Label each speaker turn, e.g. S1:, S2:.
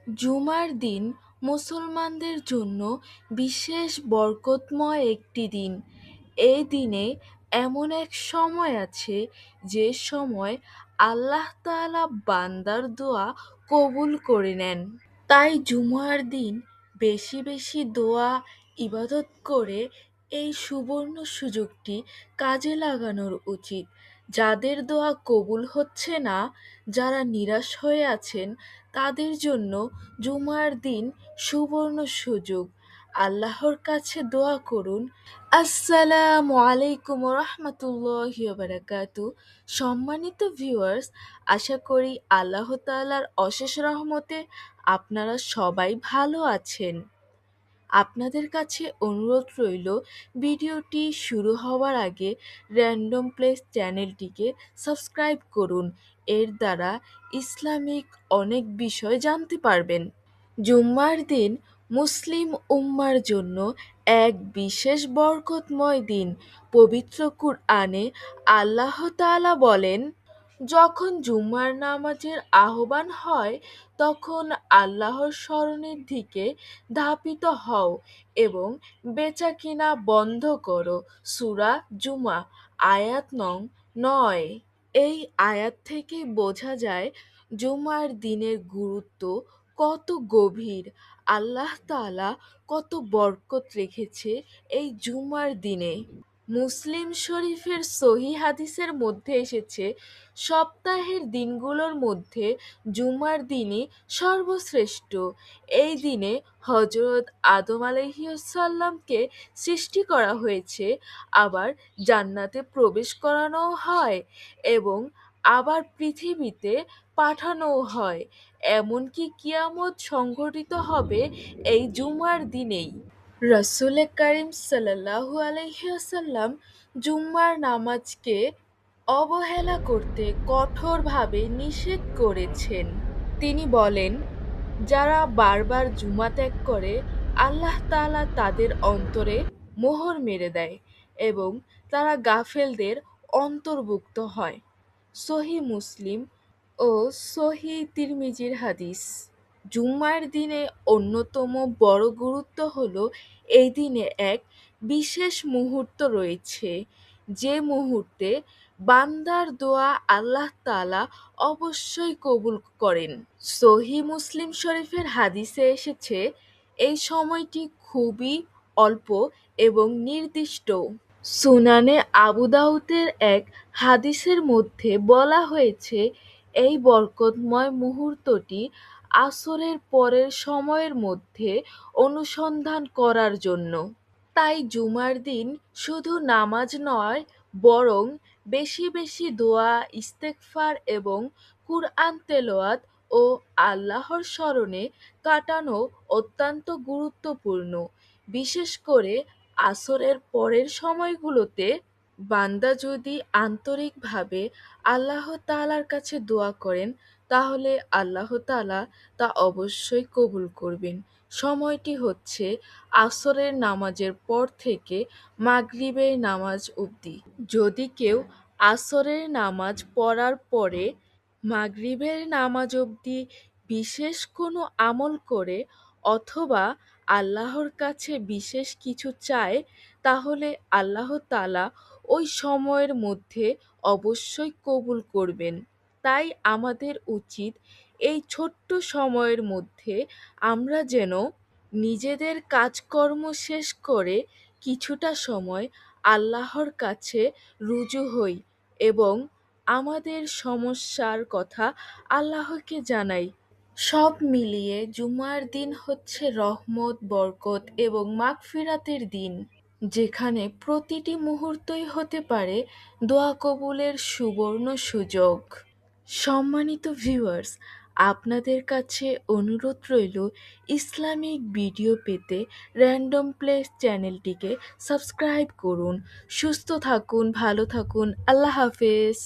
S1: জুমার দিন মুসলমানদের জন্য বিশেষ বরকতময় একটি দিন। এই দিনে এমন এক সময় আছে যে সময় আল্লাহ তাআলা বান্দার দোয়া কবুল করে নেন। তাই জুমার দিন বেশি বেশি দোয়া ইবাদত করে এই সুবর্ণ সুযোগটি কাজে লাগানোর উচিত। যাদের দোয়া কবুল হচ্ছে না, যারা নিরাশ হয়ে আছেন, তাদের জন্য জুমার দিন সুবর্ণ সুযোগ। আল্লাহর কাছে দোয়া করুন। আসসালামু আলাইকুম রহমতুল্লাহি বারাকাতু। সম্মানিত ভিউয়ার্স, আশা করি আল্লাহ তাআলার অশেষ রহমতে আপনারা সবাই ভালো আছেন। আপনাদের কাছে অনুরোধ রইল, ভিডিওটি শুরু হওয়ার আগে র্যান্ডম প্লেস চ্যানেলটিকে সাবস্ক্রাইব করুন। এর দ্বারা ইসলামিক অনেক বিষয় জানতে পারবেন। জুম্মার দিন মুসলিম উম্মার জন্য এক বিশেষ বরকতময় দিন। পবিত্র কুরআনে আল্লাহ তাআলা বলেন, যখন জুম্মার নামাজের আহ্বান হয় তখন আল্লাহর স্মরণের দিকে ধাবিত হও এবং বেচাকিনা বন্ধ করো। সূরা জুমা, আয়াত নং ৯। এই আয়াত থেকে বোঝা যায় জুমার দিনের গুরুত্ব কত গভীর। আল্লাহ তাআলা কত বরকত রেখেছে এই জুমার দিনে। মুসলিম শরীফের সহিহ হাদিসের মধ্যে এসেছে, সপ্তাহের দিনগুলোর মধ্যে জুমার দিনই সর্বশ্রেষ্ঠ। এই দিনে হযরত আদম আলাইহিসসালামকে সৃষ্টি করা হয়েছে, আবার জান্নাতে প্রবেশ করানোও হয় এবং আবার পৃথিবীতে পাঠানোও হয়। এমনকি কিয়ামত সংঘটিত হবে এই জুমার দিনেই। রাসূল কারীম সাল্লাল্লাহু আলাইহি ওয়াসাল্লাম জুম্মার নামাজকে অবহেলা করতে কঠোরভাবে নিষেধ করেছেন। তিনি বলেন, যারা বারবার জুমা ত্যাগ করে আল্লাহ তাআলা তাদের অন্তরে মোহর মেরে দেয় এবং তারা গাফেলদের অন্তর্ভুক্ত হয়। সহিহ মুসলিম ও সহিহ তিরমিজির হাদিস। জুম্মার দিনে অন্যতম বড় গুরুত্ব হলো এই দিনে এক বিশেষ মুহূর্ত রয়েছে, যে মুহূর্তে বান্দার দোয়া আল্লাহ তাআলা অবশ্যই কবুল করেন। সহিহ মুসলিম শরীফের হাদিসে এসেছে, এই সময়টি খুবই অল্প এবং নির্দিষ্ট। সুনানে আবু দাউদের এক হাদিসের মধ্যে বলা হয়েছে, এই বরকতময় মুহূর্তটি আসরের পরের সময়ের মধ্যে অনুসন্ধান করার জন্য। তাই জুমার দিন শুধু নামাজ নয়, বরং বেশি বেশি দোয়া, ইস্তেগফার এবং কুরআন তেলাওয়াত ও আল্লাহর স্মরণে কাটানো অত্যন্ত গুরুত্বপূর্ণ। বিশেষ করে আসরের পরের সময়গুলোতে বান্দা যদি আন্তরিকভাবে আল্লাহ তাআলার কাছে দোয়া করেন, তাহলে আল্লাহ তাআলা তা অবশ্যই কবুল করবেন। সময়টি হচ্ছে আসরের নামাজের পর থেকে মাগরিবের নামাজ অবধি। যদি কেউ আসরের নামাজ পড়ার পরে মাগরিবের নামাজ অবধি বিশেষ কোনো আমল করে অথবা আল্লাহর কাছে বিশেষ কিছু চায়, তাহলে আল্লাহ তাআলা ওই সময়ের মধ্যে অবশ্যই কবুল করবেন। তাই আমাদের উচিত এই ছোট্ট সময়ের মধ্যে আমরা যেন নিজেদের কাজকর্ম শেষ করে কিছুটা সময় আল্লাহর কাছে রুজু হই এবং আমাদের সমস্যার কথা আল্লাহকে জানাই। সব মিলিয়ে জুমার দিন হচ্ছে রহমত, বরকত এবং মাগফিরাতের দিন, যেখানে প্রতিটি মুহূর্তই হতে পারে দোয়া কবুলের সুবর্ণ সুযোগ। সম্মানিত ভিউয়ার্স, আপনাদের কাছে অনুরোধ রইল, ইসলামিক ভিডিও পেতে র্যান্ডম প্লেস চ্যানেলটিকে সাবস্ক্রাইব করুন। সুস্থ থাকুন, ভালো থাকুন। আল্লাহ হাফেজ।